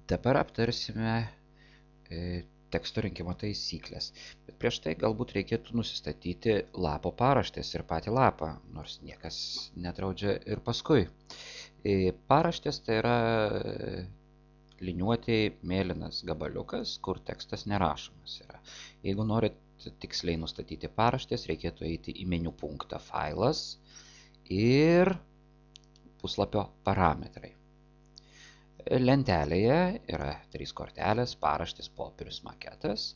Dabar aptarsime teksto rinkimo taisyklės. Bet prieš tai galbūt reikėtų nusistatyti lapo paraštės ir patį lapą, nors niekas nedraudžia ir paskui. Paraštės tai yra liniuotėj mėlynas gabaliukas, kur tekstas nerašomas yra. Jeigu norit tiksliai nustatyti paraštės, reikėtų eiti į meniu punktą Failas ir puslapio parametrai. Lentelėje yra 3 kortelės, paraštės, popierius, maketas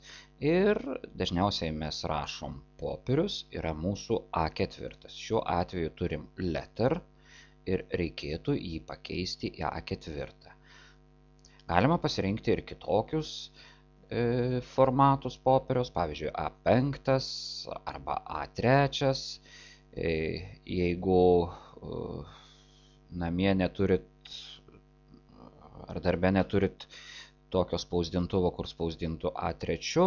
ir dažniausiai mes rašom popierius, yra mūsų A4. Šiuo atveju turim letter ir reikėtų jį pakeisti į A4. Galima pasirinkti ir kitokius formatus popieriaus, pavyzdžiui A5 arba A3. Jeigu namie neturit ar darbe neturit tokio spausdintuvo, kur spausdintų A3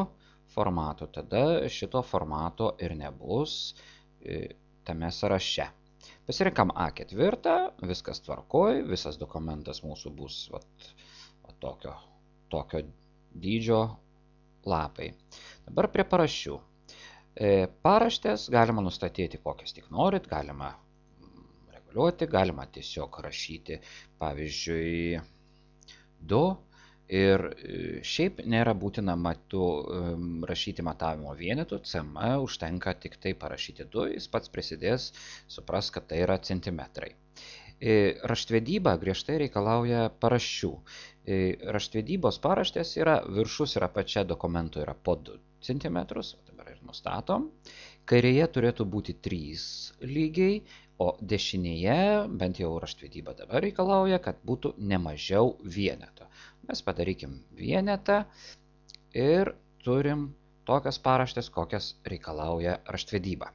formato, tada šito formato ir nebus tame sąraše. Pasirinkam A4, viskas tvarkoj, visas dokumentas mūsų bus tokio dydžio lapai. Dabar prie paraščių. Paraštės galima nustatyti kokias tik norit, galima reguliuoti, galima tiesiog rašyti, pavyzdžiui, 2 ir šiaip nėra būtina rašyti matavimo vienetų, cm užtenka tik tai parašyti 2, jis pats prisidės, supras, kad tai yra centimetrai. Raštvedyba griežtai reikalauja paraščių. Raštvedybos paraštės yra viršus ir apačia dokumento yra po 2 cm, dabar ir nustatom. Kairėje turėtų būti 3 lygiai, o dešinėje, bent jau raštvedyba dabar reikalauja, kad būtų ne mažiau vieneto. Mes padarykim vienetą ir turim tokias paraštės, kokias reikalauja raštvedyba.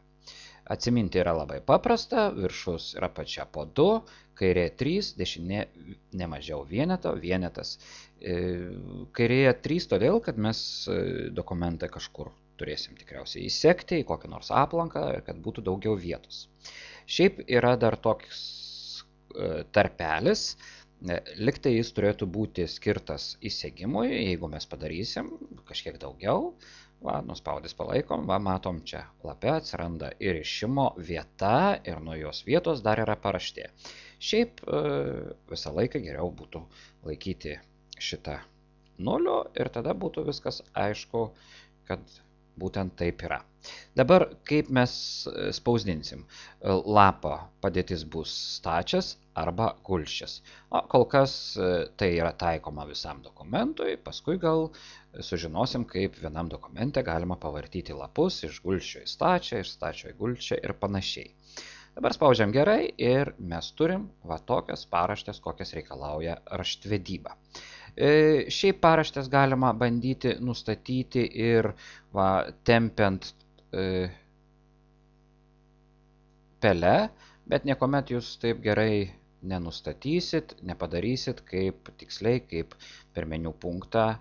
Atsiminti yra labai paprasta, viršus ir apačia po 2, kairė 3, dešinė ne mažiau vieneto, vienetas. Kairėje 3 todėl, kad mes dokumentą kažkur turėsim tikriausiai įsekti į kokią nors aplanką ir kad būtų daugiau vietos. Šiaip yra dar toks tarpelis, liktai jis turėtų būti skirtas įsegimui, jeigu mes padarysim kažkiek daugiau. Nuspaudęs palaikom, matom čia lape atsiranda įrišimo vieta ir nuo jos vietos dar yra paraštė. Šiaip visą laiką geriau būtų laikyti šitą 0 ir tada būtų viskas aišku, kad būtent taip yra. Dabar kaip mes spausdinsim? Lapo padėtis bus stačias arba gulsčias. Kol kas tai yra taikoma visam dokumentui, paskui gal sužinosim, kaip vienam dokumente galima pavartyti lapus iš gulsčio į stačią, iš stačio į gulsčią ir panašiai. Dabar spaudžiam gerai ir mes turim tokias paraštės, kokias reikalauja raštvedyba. Šiaip paraštės galima bandyti nustatyti ir tempiant pele, bet niekuomet jūs taip gerai nenustatysit, nepadarysit kaip tiksliai, kaip per meniu punktą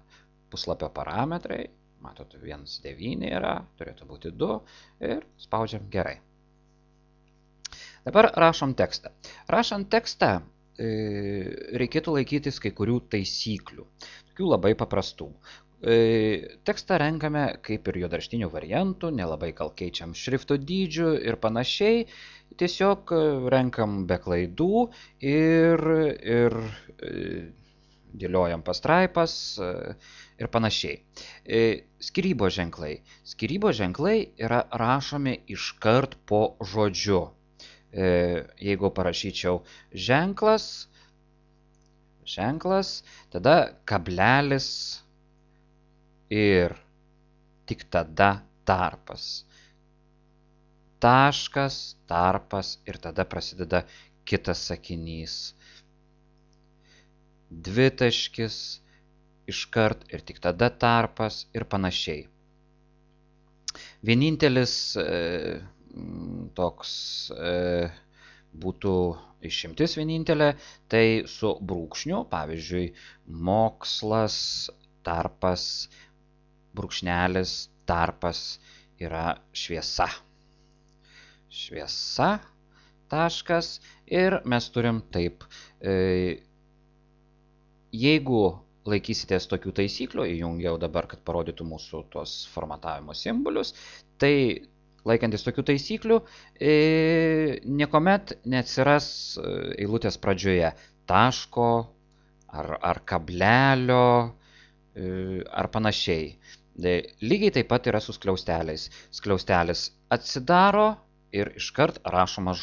puslapio parametrai. Matot, 1,9 yra, turėtų būti 2 ir spaudžiam gerai. Dabar rašom tekstą. Rašant tekstą reikėtų laikytis kai kurių taisyklių, tokių labai paprastų. Tekstą renkame kaip ir juodraštinių variantų, nelabai gal keičiam šrifto dydžių ir panašiai, tiesiog renkam be klaidų ir dėliojam pastraipas ir panašiai. Skyrybos ženklai. Skyrybos ženklai yra rašomi iškart po žodžiu. Jeigu parašyčiau ženklas, tada kablelis ir tik tada tarpas. Taškas, tarpas ir tada prasideda kitas sakinys. Dvitaškis iškart ir tik tada tarpas ir panašiai. Vienintelis toks būtų išimtis vienintelė, tai su brūkšniu, pavyzdžiui, mokslas, tarpas, brūkšnelis, tarpas yra šviesa. Šviesa, taškas ir mes turim taip. Jeigu laikysitės tokių taisyklių, įjungiau dabar, kad parodytų mūsų tos formatavimo simbolius, tai laikantis tokių taisyklių, niekuomet neatsiras eilutės pradžioje taško ar kablelio ar panašiai. Lygiai taip pat yra su skliausteliais. Skliaustelis atsidaro ir iškart rašomas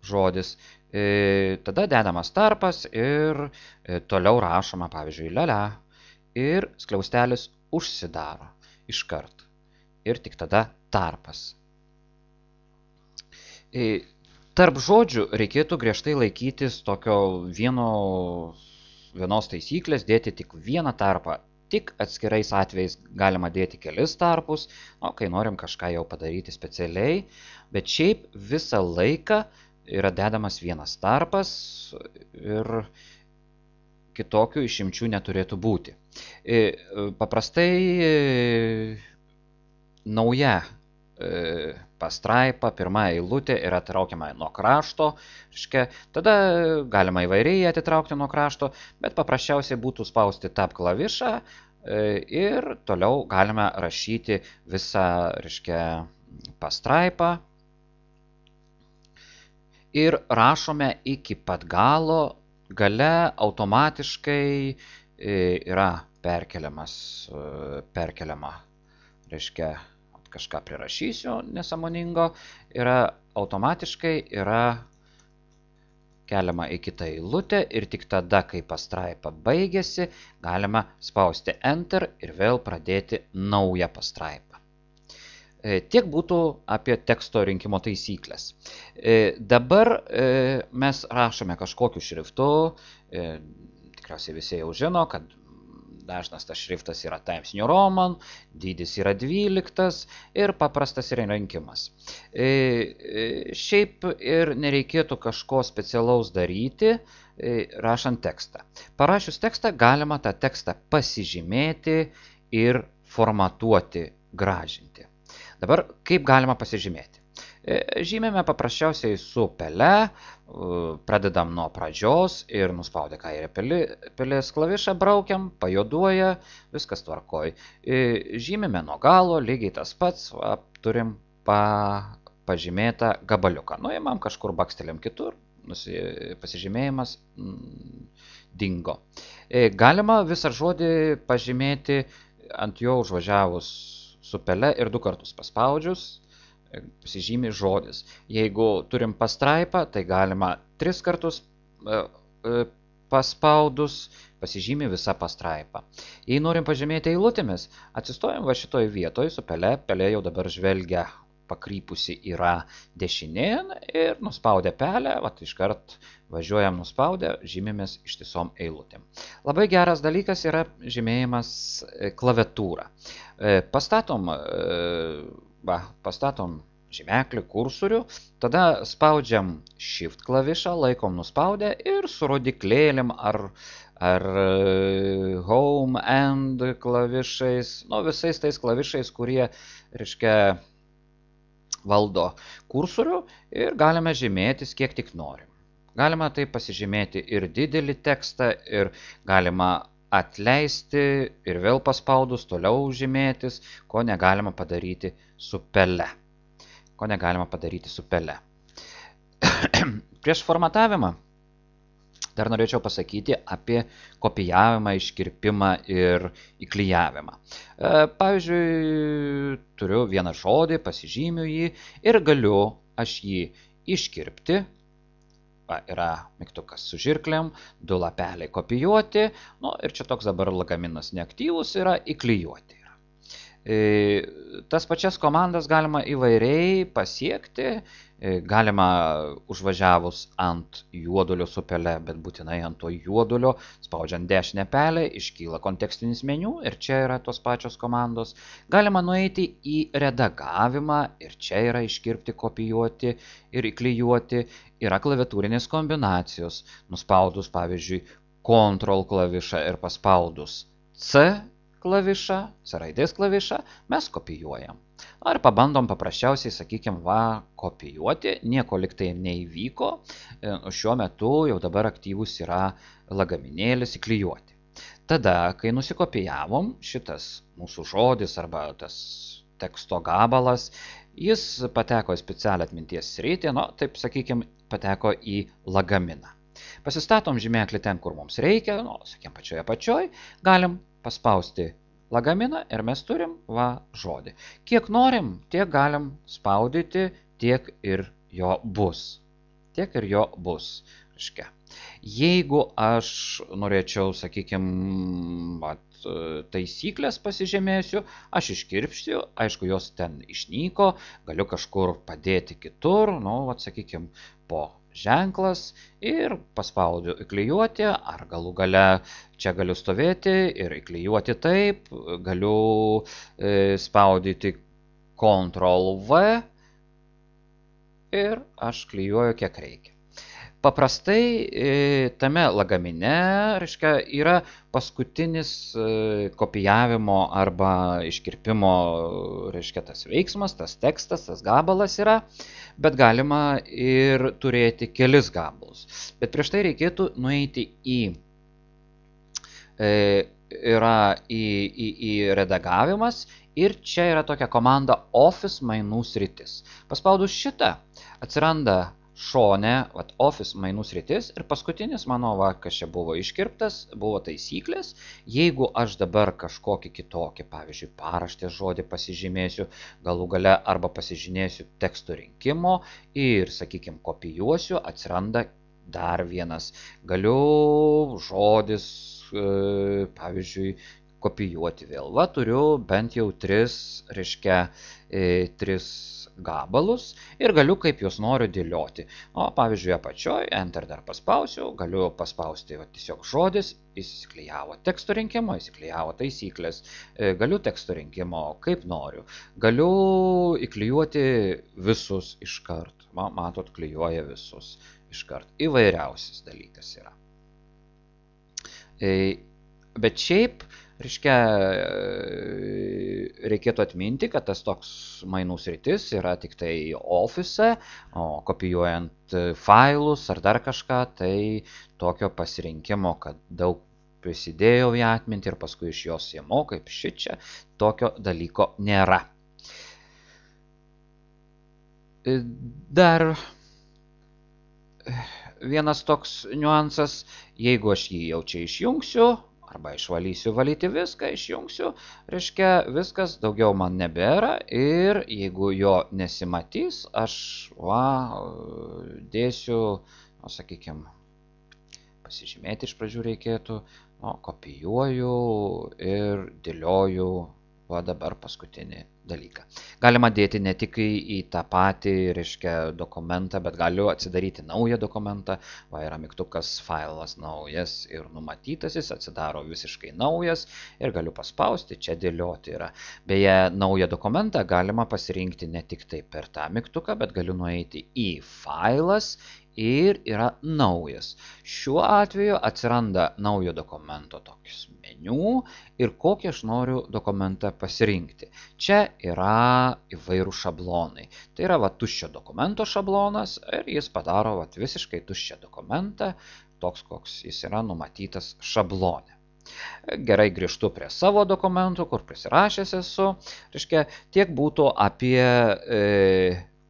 žodis. Tada dedamas tarpas ir toliau rašoma, pavyzdžiui, lia, ir skliaustelis užsidaro iškart. Ir tik tada tarpas. Tarp žodžių reikėtų griežtai laikytis tokio vienos taisyklės, dėti tik vieną tarpą. Tik atskirais atvejais galima dėti kelis tarpus, kai norim kažką jau padaryti specialiai, bet šiaip visą laiką yra dedamas vienas tarpas ir kitokių išimčių neturėtų būti. Paprastai nauja pastraipa, pirma eilutė yra atitraukiama nuo krašto, tada galima įvairiai atitraukti nuo krašto, bet paprasčiausiai būtų spausti tab klavišą ir toliau galime rašyti visą pastraipą ir rašome iki pat galo, gale automatiškai yra perkeliama, kažką prirašysiu nesąmoningo, automatiškai yra keliama į kitą eilutę ir tik tada, kai pastraipa baigėsi, galima spausti Enter ir vėl pradėti naują pastraipą. Tiek būtų apie teksto rinkimo taisyklės. Dabar mes rašome kažkokiu šriftu, tikriausiai visi jau žino, kad dažnas tas šriftas yra Times New Roman, dydis yra 12 ir paprastas yra rinkimas. Šiaip ir nereikėtų kažko specialaus daryti, rašant tekstą. Parašius tekstą galima tą tekstą pasižymėti ir formatuoti, gražinti. Dabar kaip galima pasižymėti? Žymėme paprasčiausiai su pele, pradedam nuo pradžios ir nuspaudę kairę pelės klavišą braukiam, pajuoduoja, viskas tvarkoj. Žymėme nuo galo, lygiai tas pats, turim pažymėtą gabaliuką. Nuimam kažkur baksteliam kitur, pasižymėjimas dingo. Galima visą žodį pažymėti ant jo užvažiavus su pele ir 2 kartus paspaudžius, pasižymi žodis. Jeigu turim pastraipą, tai galima 3 kartus paspaudus pasižymi visa pastraipa. Jei norim pažymėti eilutėmis, atsistojam va šitoj vietoj su pele, pelė jau dabar žvelgia pakrypusi yra dešinėn ir nuspaudę pelę, iškart važiuojam nuspaudę, žymimės ištisom eilutėm. Labai geras dalykas yra žymėjimas klaviatūra. Pastatom žymeklį, kursorių, tada spaudžiam Shift klavišą, laikom nuspaudę ir su rodiklėlim ar Home, End klavišais, visais tais klavišais, kurie, valdo kursorių ir galime žymėtis kiek tik norim. Galima tai pasižymėti ir didelį tekstą, ir galima atleisti ir vėl paspaudus toliau žymėtis, ko negalima padaryti su pele. Prieš formatavimą dar norėčiau pasakyti apie kopijavimą, iškirpimą ir įklijavimą. Pavyzdžiui, turiu vieną žodį, pasižymiu jį ir galiu aš jį iškirpti. Yra mygtukas su žirklėm, 2 lapeliai kopijuoti, ir čia toks dabar lagaminas neaktyvus yra įklijuoti. Tas pačias komandas galima įvairiai pasiekti, galima užvažiavus ant juodulio su pele, bet būtinai ant to juodulio, spaudžiant dešinę pelę, iškyla kontekstinis meniu ir čia yra tos pačios komandos. Galima nueiti į redagavimą ir čia yra iškirpti, kopijuoti ir įklijuoti. Yra klaviatūrinės kombinacijos, nuspaudus pavyzdžiui Ctrl klavišą ir paspaudus C klavišą, C raidės klavišą, mes kopijuojam. Ar pabandom paprasčiausiai, sakykime, kopijuoti, nieko liktai neįvyko, šiuo metu jau dabar aktyvus yra lagaminėlis įklijuoti. Tada, kai nusikopijavom, šitas mūsų žodis arba tas teksto gabalas, jis pateko į specialią atminties sritį, taip sakykime, pateko į lagaminą. Pasistatom žymėklį ten, kur mums reikia, sakykime, pačioje apačioj, galim paspausti lagaminą ir mes turim žodį. Kiek norim, tiek galim spaudyti, tiek ir jo bus. Tiek ir jo bus. Jeigu aš norėčiau, sakykime, taisyklės pasižymėsiu, aš iškirpsiu, aišku, jos ten išnyko, galiu kažkur padėti kitur, sakykime, po ženklas ir paspaudžiu įklijuoti, ar galų gale čia galiu stovėti ir įklijuoti taip, galiu spaudyti Ctrl+V ir aš klijuoju kiek reikia. Paprastai tame lagamine yra paskutinis kopijavimo arba iškirpimo tas veiksmas, tas tekstas, tas gabalas yra, bet galima ir turėti kelis gabalus. Bet prieš tai reikėtų nueiti į redagavimas ir čia yra tokia komanda Office mainų sritis. Paspaudus šitą atsiranda šone Office mainų sritis ir paskutinis mano, kas čia buvo iškirptas, buvo taisyklės. Jeigu aš dabar kažkokį kitokį, pavyzdžiui, paraštės žodį pasižymėsiu, galų gale arba pasižymėsiu teksto rinkimo ir, sakykime, kopijuosiu, atsiranda dar vienas. Galiu žodis, pavyzdžiui, kopijuoti vėl. Turiu bent jau tris gabalus ir galiu kaip juos noriu dėlioti. Pavyzdžiui, apačioj, Enter dar paspausiu, galiu paspausti tiesiog žodis, įsiklijavo teksto rinkimo, įsiklijavo taisyklės, galiu teksto rinkimo kaip noriu, galiu įklijuoti visus iškart. Matot, klijuoja visus iškart. Įvairiausias dalykas yra. Bet šiaip, reikėtų atminti, kad tas toks mainų sritis yra tik tai Office, o kopijuojant failus ar dar kažką, tai tokio pasirinkimo, kad daug prisidėjau į atmintį ir paskui iš jos ėmiau, kaip šičia, tokio dalyko nėra. Dar vienas toks niuansas, jeigu aš jį jau čia išjungsiu, arba išvalysiu valyti viską, išjungsiu, viskas daugiau man nebėra ir jeigu jo nesimatys, aš dėsiu, sakykime, pasižymėti iš pradžių reikėtų, kopijuoju ir dėlioju dabar paskutinį dalyką. Galima dėti ne tik į tą patį, dokumentą, bet galiu atsidaryti naują dokumentą. Yra mygtukas failas naujas ir numatytas, jis atsidaro visiškai naujas ir galiu paspausti, čia dėlioti yra. Beje, naują dokumentą galima pasirinkti ne tik tai per tą mygtuką, bet galiu nueiti į failas ir yra naujas. Šiuo atveju atsiranda naujo dokumento tokius meniu ir kokį aš noriu dokumentą pasirinkti. Čia yra įvairūs šablonai. Tai yra tuščio dokumento šablonas ir jis padaro visiškai tuščią dokumentą, toks koks jis yra numatytas šablone. Gerai, grįžtu prie savo dokumentų, kur prisirašęs esu. Tiek būtų apie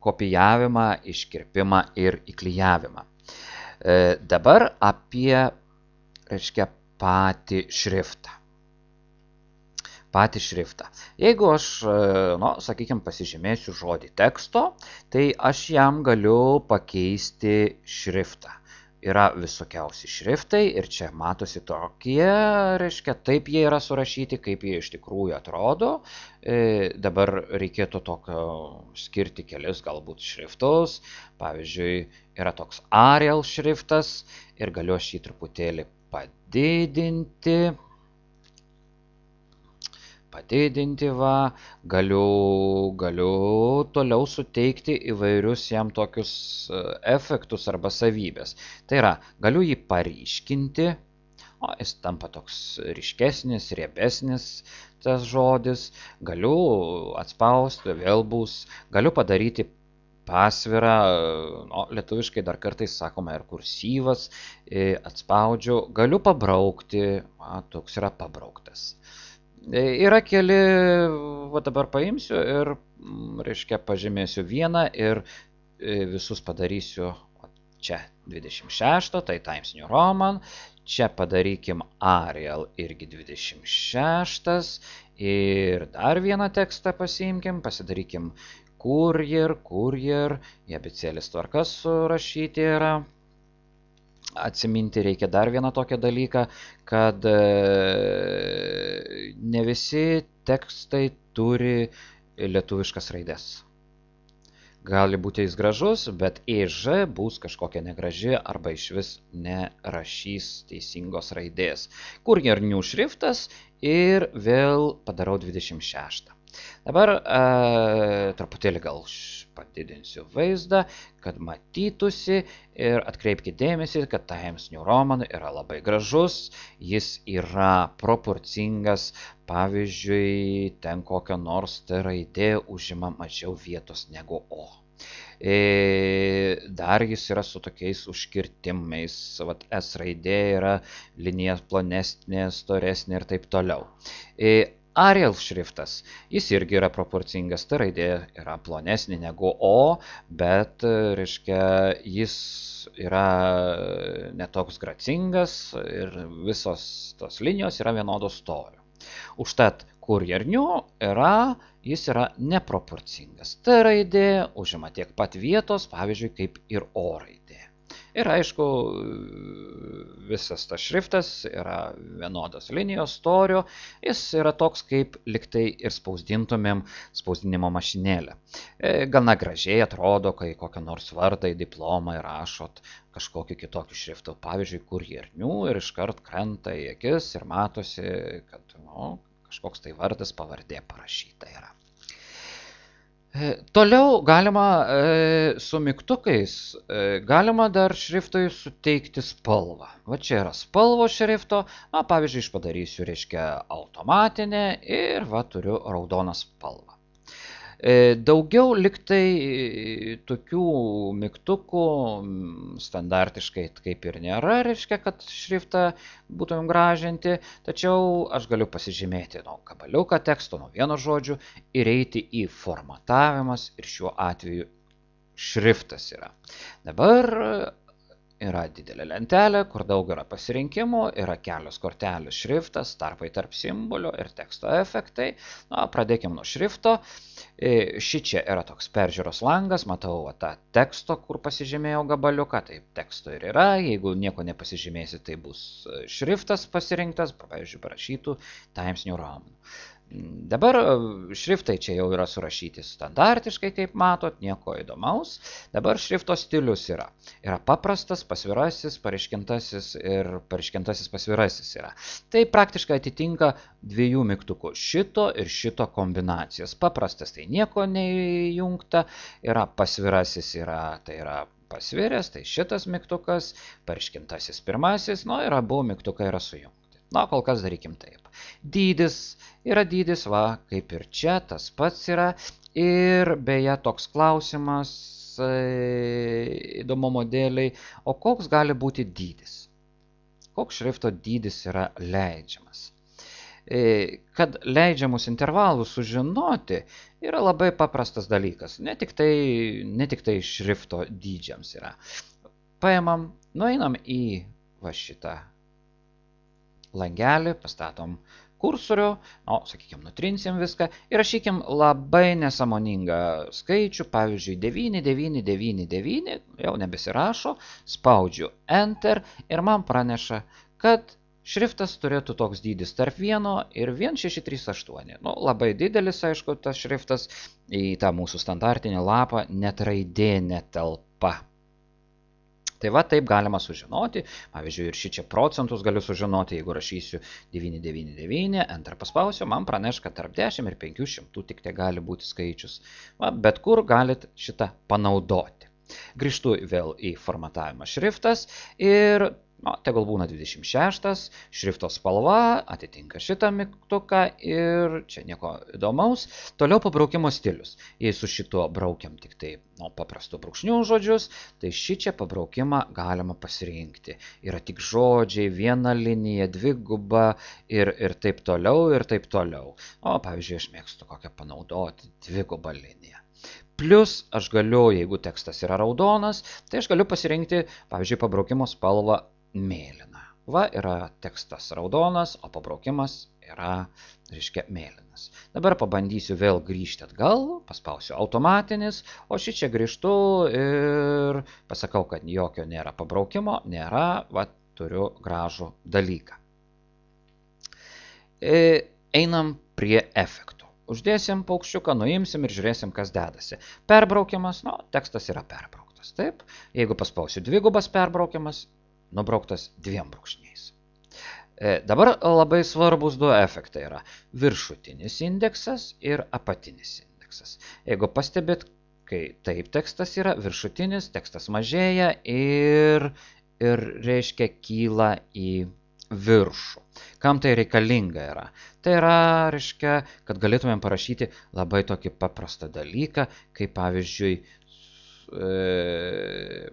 kopijavimą, iškirpimą ir įklijavimą. Dabar apie, patį šriftą. Jeigu aš, sakykime, pasižymėsiu žodį teksto, tai aš jam galiu pakeisti šriftą. Yra visokiausi šriftai ir čia matosi tokie, taip jie yra surašyti, kaip jie iš tikrųjų atrodo. Dabar reikėtų skirti kelis galbūt šriftus. Pavyzdžiui, yra toks Arial šriftas ir galiu aš jį truputėlį padidinti, galiu toliau suteikti įvairius jam tokius efektus arba savybės. Tai yra, galiu jį paryškinti, Jis tampa toks ryškesnis, riebesnis tas žodis, galiu atspausti, vėl bus, galiu padaryti pasvirą, lietuviškai dar kartais sakoma ir kursyvas, atspaudžiu, galiu pabraukti, toks yra pabrauktas. Yra keli, dabar paimsiu ir, reiškia, pažymėsiu vieną ir visus padarysiu čia 26, tai Times New Roman, čia padarykim Arial irgi 26 ir dar vieną tekstą pasiimkim, pasidarykim Courier, į abėcėlės tvarkas surašyti yra. Atsiminti reikia dar vieną tokią dalyką, kad ne visi tekstai turi lietuviškas raides. Gali būti jis gražus, bet EŽ bus kažkokia negraži arba išvis nerašys teisingos raidės. Courier New šriftas ir vėl padarau 26. Dabar truputėlį gal padidinsiu vaizdą, kad matytųsi ir atkreipkite dėmesį, kad Times New Roman yra labai gražus, jis yra proporcingas, pavyzdžiui, ten kokia nors T raidė užima mažiau vietos negu O. Dar jis yra su tokiais užkirtimais, S raidė yra linija plonesnė, storesnė ir taip toliau. Arial šriftas, jis irgi yra proporcingas, ta raidė yra plonesnė negu O, bet, reiškia, jis yra netoks gracingas ir visos tos linijos yra vienodo storio. Užtat Courier New jis yra neproporcingas. Ta raidė užima tiek pat vietos, pavyzdžiui, kaip ir O raidė. Ir aišku, visas tas šriftas yra vienodas linijos storio, jis yra toks, kaip liktai ir spausdintumėm spausdinimo mašinėlę. Gana gražiai atrodo, kai kokią nors vardą į diplomą įrašot kažkokiu kitokiu šriftu, pavyzdžiui, Courier New ir iškart krenta į akis ir matosi, kad kažkoks tai vardas pavardė parašyta yra. Toliau galima su mygtukais, galima dar šriftui suteikti spalvą. Va čia yra spalvo šrifto, pavyzdžiui, aš padarysiu, reiškia, automatinę ir va turiu raudoną spalvą. Daugiau liktai tokių mygtukų standartiškai kaip ir nėra, reiškia, kad šriftą būtumėm gražinti, tačiau aš galiu pasižymėti nuo gabaliuką teksto, nuo vieno žodžių ir eiti į formatavimas ir šiuo atveju šriftas yra. Dabar yra didelė lentelė, kur daug yra pasirinkimų, yra kelios kortelės šriftas, tarpai tarp simbolio ir teksto efektai. Pradėkime nuo šrifto. Šičia yra toks peržiūros langas, matau tą teksto, kur pasižymėjau gabaliuką, tai teksto ir yra, jeigu nieko nepasižymėsi, tai bus šriftas pasirinktas, pavyzdžiui, parašytų Times New Roman. Dabar šriftai čia jau yra surašyti standartiškai, kaip matot, nieko įdomaus. Dabar šrifto stilius yra. Yra paprastas, pasvirasis, pareiškintasis ir pareiškintasis pasvirasis yra. Tai praktiškai atitinka dviejų mygtukų, šito ir šito kombinacijas. Paprastas tai nieko neįjungta, yra pasvirasis, tai yra pasviręs, tai šitas mygtukas, pareiškintasis pirmasis, ir abu mygtukai yra sujungti. Kol kas darykim taip. Dydis yra dydis, kaip ir čia, tas pats yra. Ir beje, toks klausimas įdomumo dėliai, o koks gali būti dydis? Koks šrifto dydis yra leidžiamas? Kad leidžiamus intervalus sužinoti yra labai paprastas dalykas. Ne tik tai šrifto dydžiams yra. Paimam, nueinam į šitą langelį, pastatom kursorių, sakykime, nutrinsim viską ir rašykim labai nesąmoningą skaičių, pavyzdžiui, 9999, jau nebesirašo, spaudžiu Enter ir man praneša, kad šriftas turėtų toks dydis tarp 1 ir 1638. Labai didelis, aišku, tas šriftas į tą mūsų standartinį lapą net raidė netelpa. Tai taip galima sužinoti, pavyzdžiui, ir šičia procentus galiu sužinoti, jeigu rašysiu 999, Enter paspausiu, man praneš, kad tarp 10 ir 500 tik tai gali būti skaičius. Bet kur galit šitą panaudoti. Grįžtu vėl į formatavimą šriftas ir tegul būna 26, šrifto spalva atitinka šitą mygtuką ir čia nieko įdomaus. Toliau pabraukimo stilius. Jei su šituo braukiam tik tai paprastų brūkšnių žodžius, tai šičia pabraukimą galima pasirinkti. Yra tik žodžiai, viena linija, dviguba ir taip toliau, ir taip toliau. Pavyzdžiui, aš mėgstu kokią panaudoti dvigubą liniją. Plius aš galiu, jeigu tekstas yra raudonas, tai aš galiu pasirinkti, pavyzdžiui, pabraukimo spalvą mėlyną. Yra tekstas raudonas, o pabraukimas yra, reiškia, mėlynas. Dabar pabandysiu vėl grįžti atgal, paspausiu automatinis, o šičia grįžtu ir pasakau, kad jokio nėra pabraukimo, nėra, turiu gražų dalyką. Einam prie efektų. Uždėsim paukščiuką, nuimsim ir žiūrėsim, kas dedasi. Perbraukimas, tekstas yra perbrauktas. Taip, jeigu paspausiu dvigubas perbraukimas, nubrauktas 2 brūkšniais. Dabar labai svarbus 2 efektai yra viršutinis indeksas ir apatinis indeksas. Jeigu pastebėt, kai taip tekstas yra viršutinis, tekstas mažėja ir reiškia kyla į viršų. Kam tai reikalinga yra? Tai yra, reiškia, kad galėtumėm parašyti labai tokį paprastą dalyką, kaip pavyzdžiui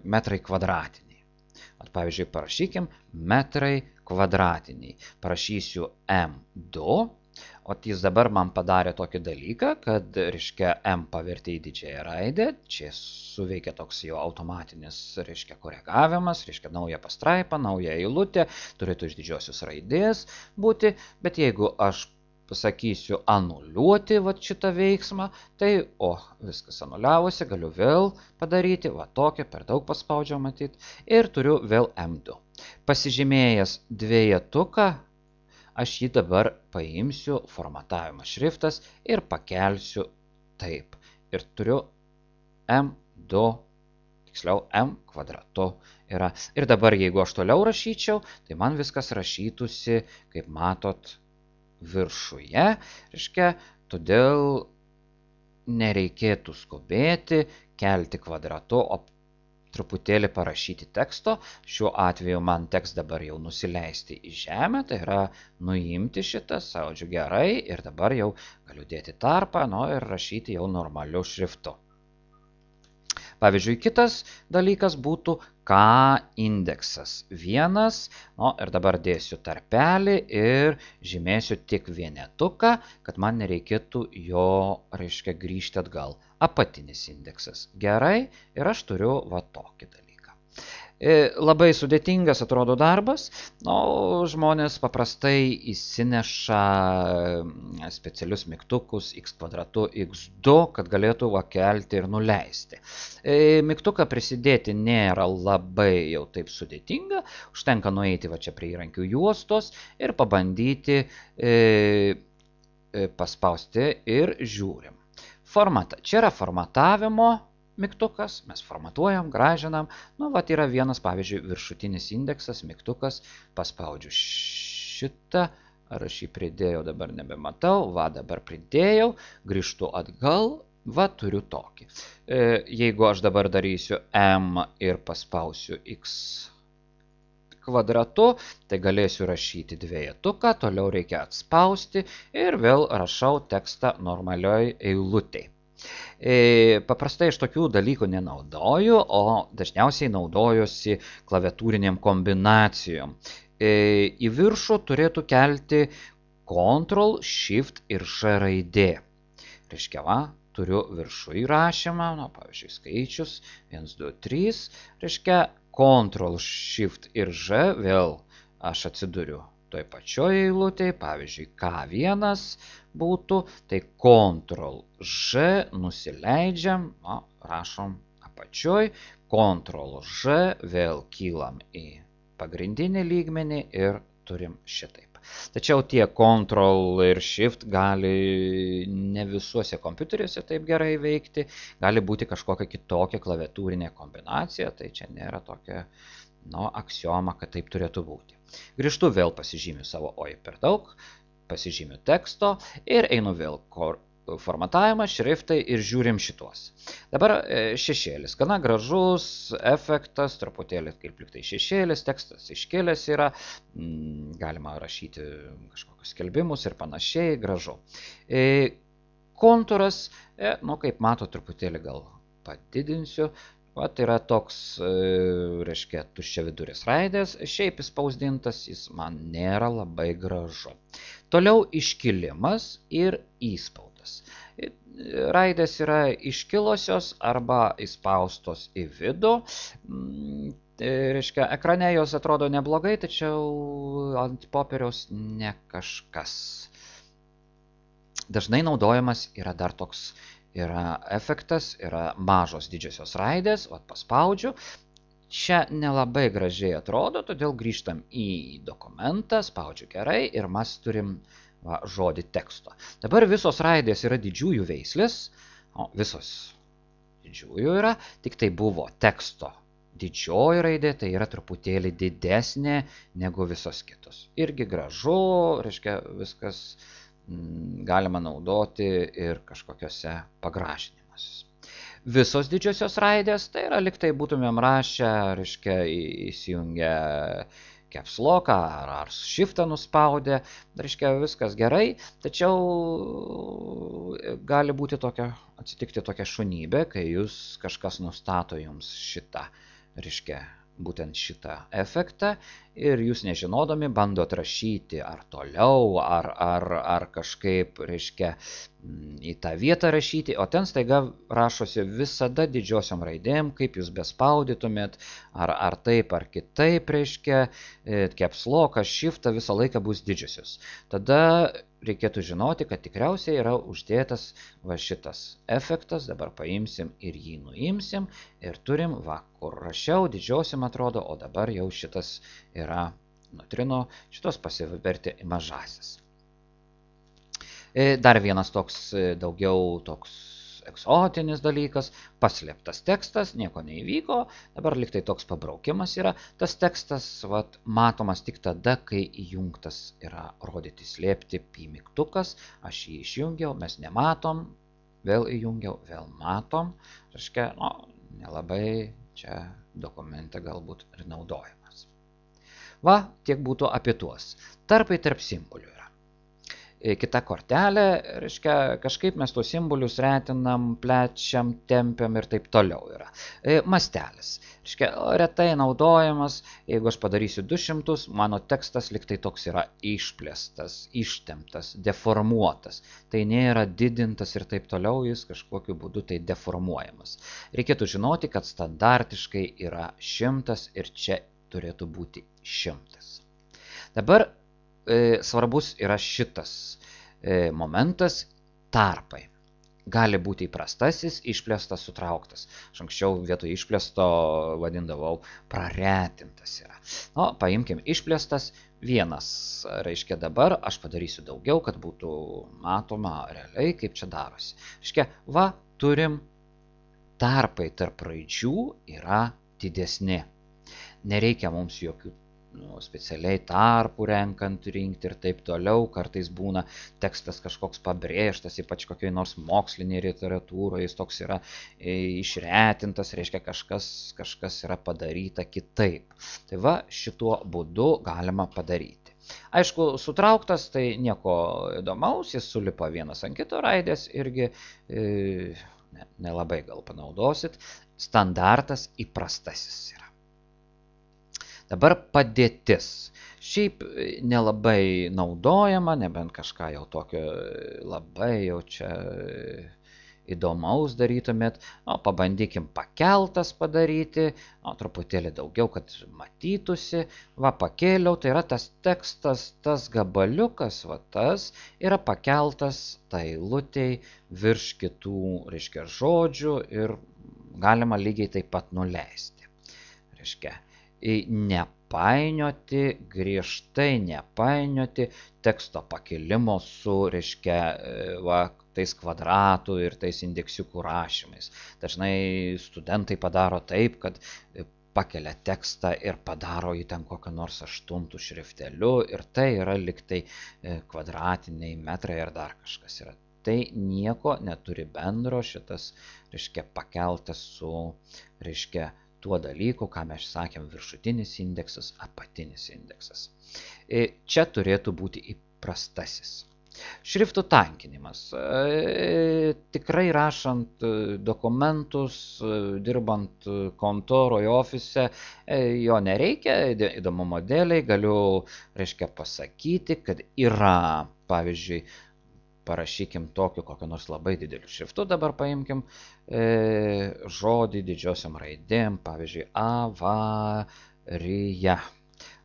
metrai kvadratiniai. Pavyzdžiui, parašykim metrai kvadratiniai. Parašysiu M2, o jis dabar man padarė tokį dalyką, kad, reiškia, M pavertė į didžiąją raidę, čia suveikia toks jau automatinis, reiškia, koregavimas, reiškia, nauja pastraipa, nauja eilutė, turėtų iš didžiosios raidės būti, bet jeigu aš pasakysiu anuliuoti šitą veiksmą, tai, viskas anuliavosi, galiu vėl padaryti, tokį, per daug paspaudžiau matyti, ir turiu vėl M2. Pasižymėjęs dvejetuką, aš jį dabar paimsiu, formatavimo šriftas, ir pakelsiu taip. Ir turiu M2, tiksliau M kvadratu yra. Ir dabar, jeigu aš toliau rašyčiau, tai man viskas rašytųsi, kaip matot, viršuje. Reiškia, todėl nereikėtų skubėti, kelti kvadratu, o truputėlį parašyti teksto. Šiuo atveju man teks dabar jau nusileisti į žemę, tai yra nuimti šitą, spaudžiu gerai, ir dabar jau galiu dėti tarpą, ir rašyti jau normaliu šriftu. Pavyzdžiui, kitas dalykas būtų K indeksas 1, ir dabar dėsiu tarpelį ir žymėsiu tik vienetuką, kad man nereikėtų jo, reiškia, grįžti atgal. Apatinis indeksas. Gerai, ir aš turiu tokį dalyką. Labai sudėtingas atrodo darbas, žmonės paprastai įsineša specialius mygtukus x kvadratu x2, kad galėtų kelti ir nuleisti. Mygtuką prisidėti nėra labai jau taip sudėtinga, užtenka nueiti čia prie įrankių juostos ir pabandyti paspausti ir žiūrim. Čia yra formatavimo mygtukas, mes formatuojam, gražinam, yra vienas, pavyzdžiui, viršutinis indeksas, mygtukas, paspaudžiu šitą, ar aš jį pridėjau, dabar nebematau, dabar pridėjau, grįžtu atgal, turiu tokį. Jeigu aš dabar darysiu M ir paspausiu X kvadratu, tai galėsiu rašyti dvejetuką, toliau reikia atspausti ir vėl rašau tekstą normalioj eilutėj. Paprastai aš tokių dalykų nenaudoju, o dažniausiai naudojuosi klaviatūrinėm kombinacijom. Į viršų turėtų kelti Ctrl, Shift ir Ž raidė. Reiškia, turiu viršų įrašymą, pavyzdžiui, skaičius 1, 2, 3, reiškia Ctrl, Shift ir Ž, vėl aš atsiduriu toj pačioj eilutėj, pavyzdžiui, K1 būtų, tai Ctrl, Ž, nusileidžiam, rašom apačioj, Ctrl, Ž, vėl kylam į pagrindinį lygmenį ir turim šitaip. Tačiau tie Ctrl ir Shift gali ne visuose kompiuteriuose taip gerai veikti, gali būti kažkokia kitokia klaviatūrinė kombinacija, tai čia nėra tokia aksioma, kad taip turėtų būti. Grįžtu vėl pasižymiu savo per daug, pasižymiu teksto ir einu vėl formatavimas, šriftai ir žiūrim šitos. Dabar šešėlis. Gana gražus efektas, truputėlį kaip liktai šešėlis, tekstas iškėlęs yra, galima rašyti kažkokius skelbimus ir panašiai, gražu. Kontūras, kaip mato, truputėlį gal padidinsiu. Vat yra toks, reiškia, tuščia viduris raidės, šiaip įspausdintas, jis man nėra labai gražu. Toliau iškilimas ir įspaudas. Raidės yra iškilusios arba įspaustos į vidų. Reiškia, ekrane jos atrodo neblogai, tačiau ant popieriaus ne kažkas. Dažnai naudojamas yra dar toks efektas, yra mažos didžiosios raidės, paspaudžiu. Čia nelabai gražiai atrodo, todėl grįžtam į dokumentą, spaudžiu gerai ir mes turim žodį teksto. Dabar visos raidės yra didžiųjų veislės, visos didžiųjų yra, tik tai buvo teksto didžioji raidė, tai yra truputėlį didesnė negu visos kitos. Irgi gražu, reiškia, viskas galima naudoti ir kažkokiuose pagražinimuose. Visos didžiosios raidės, tai yra liktai būtumėm rašę, reiškia, įsijungę caps lock'ą ar shift'ą nuspaudę, reiškia, viskas gerai, tačiau gali būti atsitikti tokia šunybė, kai jūs kažkas nustato jums šitą, reiškia, būtent šitą efektą ir jūs nežinodami bandot rašyti ar toliau, ar kažkaip, reiškia, į tą vietą rašyti, o ten staiga rašosi visada didžiosiom raidėm, kaip jūs bespaudytumėt, ar taip, ar kitaip, reiškia, caps lock'ą, shift'ą visą laiką bus didžiosios. Tada reikėtų žinoti, kad tikriausiai yra uždėtas šitas efektas, dabar paimsim ir jį nuimsim ir turim, kur rašiau, didžiosiam atrodo, o dabar jau šitas yra nutrino, šitos pasivertė į mažasis. Dar vienas daugiau toks eksotinis dalykas, paslėptas tekstas, nieko neįvyko, dabar liktai toks pabraukimas yra, tas tekstas matomas tik tada, kai įjungtas yra rodyti slėpti mygtukas, aš jį išjungiau, mes nematom, vėl įjungiau, vėl matom, reiškia, nelabai čia dokumente galbūt ir naudojamas. Tiek būtų apie tuos. Tarpai tarp simbolių yra. Kita kortelė, reiškia, kažkaip mes tuos simbolius retinam, plečiam, tempiam ir taip toliau yra. Mastelis, reiškia, retai naudojamas, jeigu aš padarysiu 200, mano tekstas liktai toks yra išplėstas, ištemptas, deformuotas. Tai nėra didintas ir taip toliau, jis kažkokiu būdu tai deformuojamas. Reikėtų žinoti, kad standartiškai yra 100 ir čia turėtų būti 100. Dabar svarbus yra šitas momentas tarpai. Gali būti įprastasis, išplėstas, sutrauktas. Aš anksčiau vietoj išplėsto vadindavau praretintas yra. Paimkim išplėstas vienas, reiškia dabar aš padarysiu daugiau, kad būtų matoma realiai, kaip čia darosi. Reiškia, turim tarpai tarp raidžių yra didesni. Nereikia mums jokių specialiai tarpų renkant, rinkti ir taip toliau. Kartais būna tekstas kažkoks pabrėžtas, ypač kokioj nors mokslinėje literatūroje, jis toks yra išretintas, reiškia kažkas yra padaryta kitaip. Tai šituo būdu galima padaryti. Aišku, sutrauktas tai nieko įdomaus, jis sulipa vienas ant kito raidės, irgi nelabai gal panaudosit. Standartas įprastasis yra. Dabar padėtis. Šiaip nelabai naudojama, nebent kažką jau tokio labai jau čia įdomaus darytumėt. Pabandykim pakeltas padaryti, truputėlį daugiau, kad matytųsi. Pakėliau, tai yra tas tekstas, tas gabaliukas, tas yra pakeltas tai eilutei virš kitų, reiškia, žodžių ir galima lygiai taip pat nuleisti. Reiškia, nepainioti, griežtai nepainioti teksto pakilimo su, reiškia, tais kvadratų ir tais indeksiukų rašymais. Dažnai studentai padaro taip, kad pakelia tekstą ir padaro jį ten kokią nors 8 šrifteliu ir tai yra liktai kvadratiniai metrai ar dar kažkas yra. tai nieko neturi bendro šitas, reiškia, pakeltas su, reiškia, tuo dalyku, ką mes sakėm, viršutinis indeksas, apatinis indeksas. Čia turėtų būti įprastasis. Šriftų tankinimas. Tikrai rašant dokumentus, dirbant kontoroje, ofise, jo nereikia, įdomumo dėliai galiu, reiškia, pasakyti, kad yra, pavyzdžiui, parašykim tokiu kokiu nors labai dideliu šriftu, dabar paimkim žodį didžiosiom raidėm, pavyzdžiui, avarija.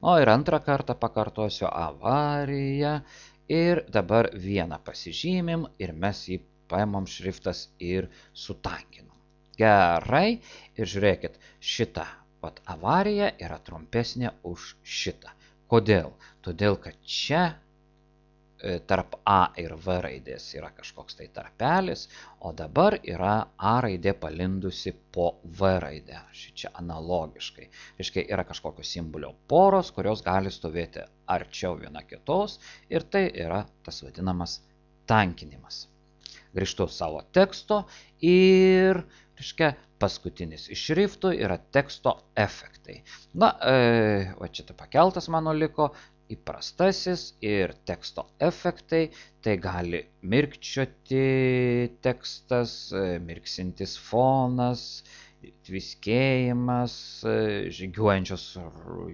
O ir antrą kartą pakartosiu avarija. Ir dabar vieną pasižymim ir mes jį paimam šriftas ir sutankinam. Gerai, ir žiūrėkit, šita avarija yra trumpesnė už šitą. Kodėl? Todėl, kad čia tarp A ir V raidės yra kažkoks tai tarpelis, o dabar yra A raidė palindusi po V raidę. Šičia analogiškai. Reiškia, yra kažkokios simbolio poros, kurios gali stovėti arčiau viena kitos ir tai yra tas vadinamas tankinimas. Grįžtu savo teksto ir, reiškia, paskutinis iš šriftų yra teksto efektai. Na, va čia pakeltas mano liko. Įprastasis ir teksto efektai, tai gali mirkčioti tekstas, mirksintis fonas, tviskėjimas, žygiuojančios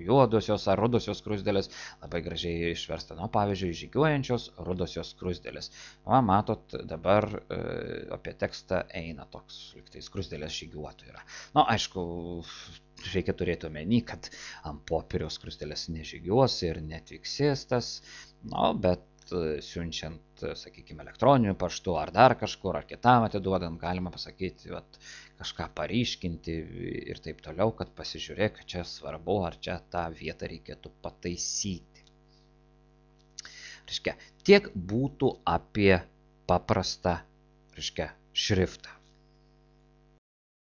juodosios ar rudosios skruzdėlės, labai gražiai išversta, nu, pavyzdžiui, žygiuojančios rudosios skruzdėlės. Va, matot, dabar apie tekstą eina toks, lyg tai skruzdėlės žygiuotų yra. Nu, aišku, reikia turėti omeny, kad ant popieriaus skruzdėlės nežygiuos ir netviksės tas, nu, bet siunčiant, sakykime, elektroniniu paštu ar dar kažkur, ar kitam atiduodant, galima pasakyti, vat, kažką paryškinti ir taip toliau, kad pasižiūrėk, kad čia svarbu, ar čia tą vietą reikėtų pataisyti. Reiškia, tiek būtų apie paprastą, reiškia, šriftą.